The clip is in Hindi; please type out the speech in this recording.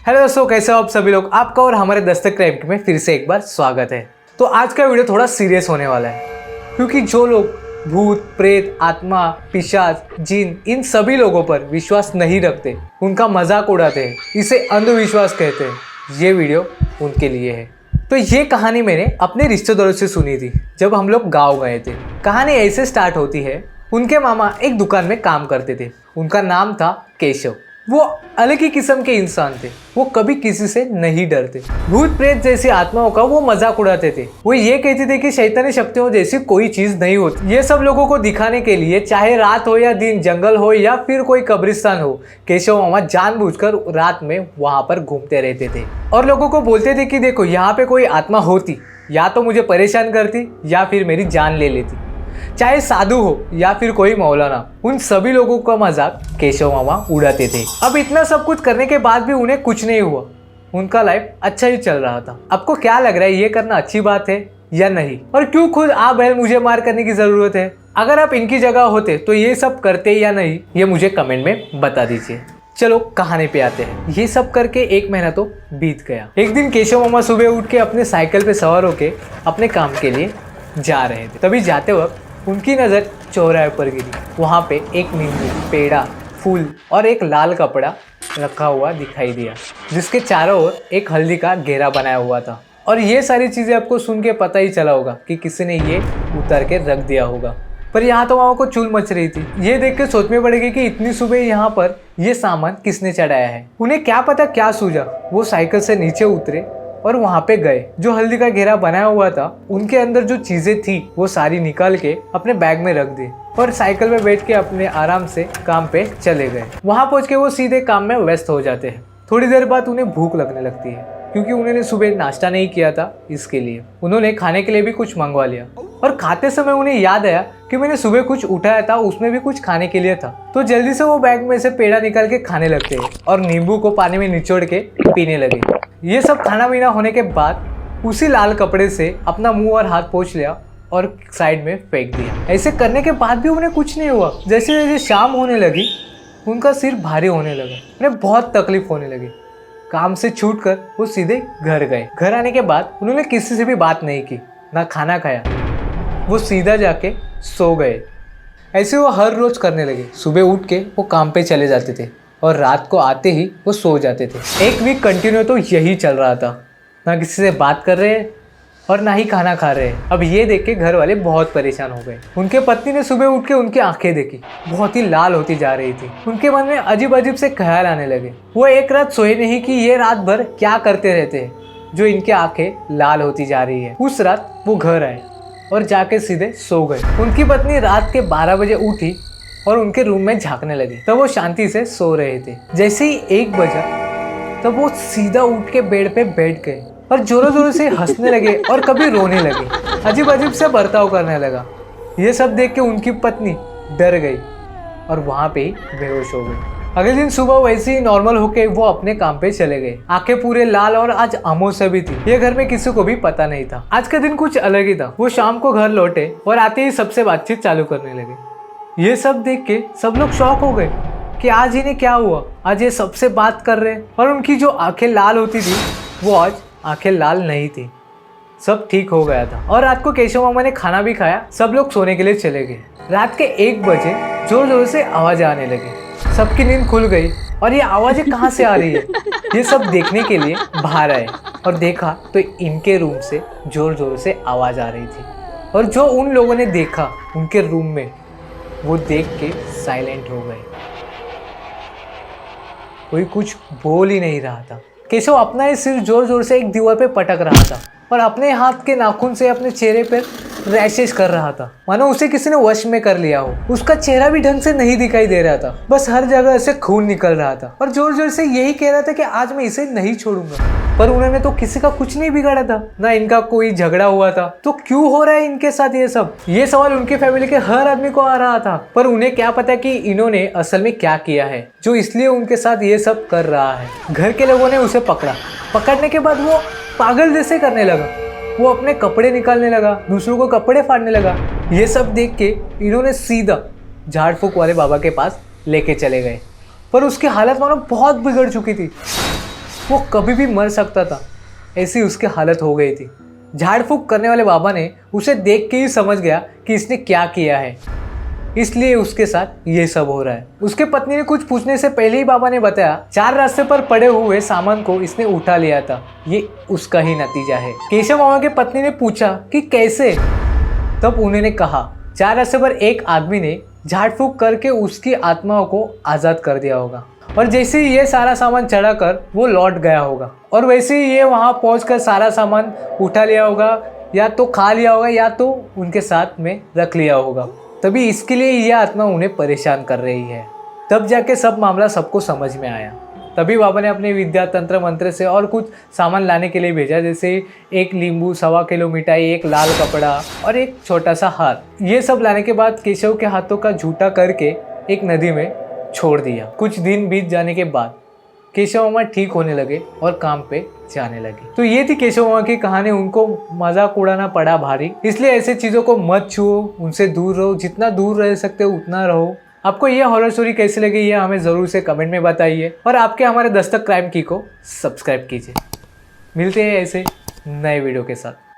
हेलो दोस्तों, कैसे हो आप सभी लोग। आपका और हमारे दस्तक क्राइम में फिर से एक बार स्वागत है। तो आज का वीडियो थोड़ा सीरियस होने वाला है, क्योंकि जो लोग भूत, प्रेत, आत्मा, पिशाच, जिन इन सभी लोगों पर विश्वास नहीं रखते, उनका मजाक उड़ाते हैं, इसे अंधविश्वास कहते हैं, ये वीडियो उनके लिए है। तो ये कहानी मैंने अपने रिश्तेदारों से सुनी थी जब हम लोग गाँव गए थे। कहानी ऐसे स्टार्ट होती है। उनके मामा एक दुकान में काम करते थे। उनका नाम था केशव। वो अलग ही किस्म के इंसान थे। वो कभी किसी से नहीं डरते। भूत प्रेत जैसी आत्माओं का वो मजाक उड़ाते थे। वो ये कहते थे कि शैतानी शक्तियों जैसी कोई चीज नहीं होती। ये सब लोगों को दिखाने के लिए, चाहे रात हो या दिन, जंगल हो या फिर कोई कब्रिस्तान हो, केशव मामा जानबूझकर रात में वहां पर घूमते रहते थे और लोगों को बोलते थे कि देखो, यहाँ पे कोई आत्मा होती, या तो मुझे परेशान करती या फिर मेरी जान ले लेती। चाहे साधु हो या फिर कोई मौलाना, उन सभी लोगों का मजाक केशव मामा उड़ाते थे। अब इतना सब कुछ करने के बाद भी उन्हें कुछ नहीं हुआ। उनका लाइफ अच्छा ही चल रहा था। आपको क्या लग रहा है, ये करना अच्छी बात है या नहीं? और क्यों खुद आप बैल मुझे मार करने की जरूरत है? अगर आप इनकी जगह होते तो ये सब करते या नहीं, ये मुझे कमेंट में बता दीजिए। चलो कहानी पे आते हैं। ये सब करके 1 महीना तो बीत गया। एक दिन केशव मामा सुबह उठ के अपने साइकिल पे सवार होके अपने काम के लिए जा रहे थे। तभी जाते वक्त उनकी नज़र चौराहे पर गिरी। वहाँ पे एक नींबू, पेड़ा, फूल और एक लाल कपड़ा रखा हुआ दिखाई दिया, जिसके चारों ओर एक हल्दी का घेरा बनाया हुआ था। और ये सारी चीज़ें आपको सुन के पता ही चला होगा कि किसी ने ये उतार के रख दिया होगा। पर यहाँ तो मामा को चूल मच रही थी। ये देख के सोच में पड़ेगी कि इतनी सुबह यहाँ पर ये सामान किसने चढ़ाया है। उन्हें क्या पता क्या सूझा। वो साइकिल से नीचे उतरे और वहाँ पे गए। जो हल्दी का घेरा बनाया हुआ था, उनके अंदर जो चीजें थी वो सारी निकाल के अपने बैग में रख दी और साइकिल में बैठ के अपने आराम से काम पे चले गए। वहाँ पहुँच के वो सीधे काम में व्यस्त हो जाते हैं। थोड़ी देर बाद उन्हें भूख लगने लगती है, क्योंकि उन्होंने सुबह नाश्ता नहीं किया था। इसके लिए उन्होंने खाने के लिए भी कुछ मंगवा लिया और खाते समय उन्हें याद आया कि मैंने सुबह कुछ उठाया था, उसमें भी कुछ खाने के लिए था। तो जल्दी से वो बैग में से पेड़ा निकाल के खाने लगते हैं और नींबू को पानी में निचोड़ के पीने लगे। ये सब खाना पीना होने के बाद उसी लाल कपड़े से अपना मुंह और हाथ पोंछ लिया और साइड में फेंक दिया। ऐसे करने के बाद भी उन्हें कुछ नहीं हुआ। जैसे जैसे शाम होने लगी, उनका सिर भारी होने लगा। उन्हें बहुत तकलीफ होने लगी। काम से छूटकर वो सीधे घर गए। घर आने के बाद उन्होंने किसी से भी बात नहीं की, ना खाना खाया। वो सीधा जाके सो गए। ऐसे वो हर रोज करने लगे। सुबह उठ के वो काम पे चले जाते थे और रात को आते ही वो सो जाते थे। 1 वीक कंटिन्यू तो यही चल रहा था। ना किसी से बात कर रहे हैं और ना ही खाना खा रहे हैं। अब ये देख के घर वाले बहुत परेशान हो गए। उनके पत्नी ने सुबह उठ के उनकी आंखें देखी, बहुत ही लाल होती जा रही थी। उनके मन में अजीब अजीब से ख्याल आने लगे। वो एक रात सोए नहीं कि ये रात भर क्या करते रहते हैं, जो इनकी आंखें लाल होती जा रही है। उस रात वो घर आए और जाके सीधे सो गए। उनकी पत्नी रात के 12 बजे उठी और उनके रूम में झांकने लगे। तब वो शांति से सो रहे थे। जैसे ही 1 बजा, तब वो सीधा उठ के बेड पे बैठ गए और जोरों जोरों से हंसने लगे और कभी रोने लगे। अजीब अजीब से बर्ताव करने लगा। ये सब देख के उनकी पत्नी डर गई और वहां पे ही बेहोश हो गई। अगले दिन सुबह वैसे ही नॉर्मल होके वो अपने काम पे चले गए। आंखें पूरे लाल और आज अमावस्या भी थी। ये घर में किसी को भी पता नहीं था। आज का दिन कुछ अलग ही था। वो शाम को घर लौटे और आते ही सबसे बातचीत चालू करने लगे। ये सब देख के सब लोग शॉक हो गए कि आज इन्हें क्या हुआ। आज ये सबसे बात कर रहे हैं और उनकी जो आंखें लाल होती थी, वो आज आंखें लाल नहीं थी। सब ठीक हो गया था। और रात को केशव मामा ने खाना भी खाया। सब लोग सोने के लिए चले गए। रात के 1 बजे जोर जोर से आवाजें आने लगी। सबकी नींद खुल गई और ये आवाजें कहाँ से आ रही है, ये सब देखने के लिए बाहर आए और देखा तो इनके रूम से जोर जोर से आवाज आ रही थी। और जो उन लोगों ने देखा उनके रूम में, वो देख के साइलेंट हो गए। कोई कुछ बोल ही नहीं रहा था। केशव अपना ही सिर जोर जोर से एक दीवार पे पटक रहा था और अपने हाथ के नाखून से अपने चेहरे पर रैशेस कर रहा था, मानो उसे किसी ने वश में कर लिया हो। उसका चेहरा भी ढंग से नहीं दिखाई दे रहा था, बस हर जगह से खून निकल रहा था और जोर जोर से यही कह रहा था कि आज मैं इसे नहीं छोड़ूंगा। पर उन्होंने तो किसी का कुछ नहीं बिगाड़ा था, ना इनका कोई झगड़ा हुआ था, तो क्यों हो रहा है इनके साथ ये सब? ये सवाल उनके फैमिली के हर आदमी को आ रहा था। पर उन्हें क्या पता कि इन्होंने असल में क्या किया है, जो इसलिए उनके साथ ये सब कर रहा है। घर के लोगों ने उसे पकड़ा। पकड़ने के बाद वो पागल जैसे करने लगा। वो अपने कपड़े निकालने लगा, दूसरों को कपड़े फाड़ने लगा। ये सब देख के इन्होंने सीधा झाड़ फूक वाले बाबा के पास लेके चले गए। पर उसकी हालत मानो बहुत बिगड़ चुकी थी। वो कभी भी मर सकता था, ऐसी उसकी हालत हो गई थी। झाड़ फूक करने वाले बाबा ने उसे देख के ही समझ गया कि इसने क्या किया है, इसलिए उसके साथ ये सब हो रहा है। उसके पत्नी ने कुछ पूछने से पहले ही बाबा ने बताया 4 रास्ते पर पड़े हुए सामान को इसने उठा लिया था, ये उसका ही नतीजा है। केशव मामा की पत्नी ने पूछा कि कैसे, तब उन्होंने कहा 4 रास्ते पर एक आदमी ने झाड़ फूक करके उसकी आत्माओं को आज़ाद कर दिया होगा, और जैसे ही ये सारा सामान चढ़ाकर वो लौट गया होगा, और वैसे ही ये वहाँ पहुँचकर सारा सामान उठा लिया होगा, या तो खा लिया होगा या तो उनके साथ में रख लिया होगा। तभी इसके लिए यह आत्मा उन्हें परेशान कर रही है। तब जाके सब मामला सबको समझ में आया। तभी बाबा ने अपने विद्या तंत्र मंत्र से और कुछ सामान लाने के लिए भेजा, जैसे एक नींबू, 1.25 किलो मिठाई, एक लाल कपड़ा और एक छोटा सा हार। ये सब लाने के बाद केशव के हाथों का झूठा करके एक नदी में छोड़ दिया। कुछ दिन बीत जाने के बाद केशव मामा ठीक होने लगे और काम पे जाने लगे। तो ये थी केशव मामा की कहानी। उनको मजाक उड़ाना पड़ा भारी, इसलिए ऐसे चीज़ों को मत छुओ, उनसे दूर रहो, जितना दूर रह सकते हो उतना रहो। आपको ये हॉरर स्टोरी कैसी लगी ये हमें ज़रूर से कमेंट में बताइए, और आपके हमारे दस्तक क्राइम की को सब्सक्राइब कीजिए। मिलते हैं ऐसे नए वीडियो के साथ।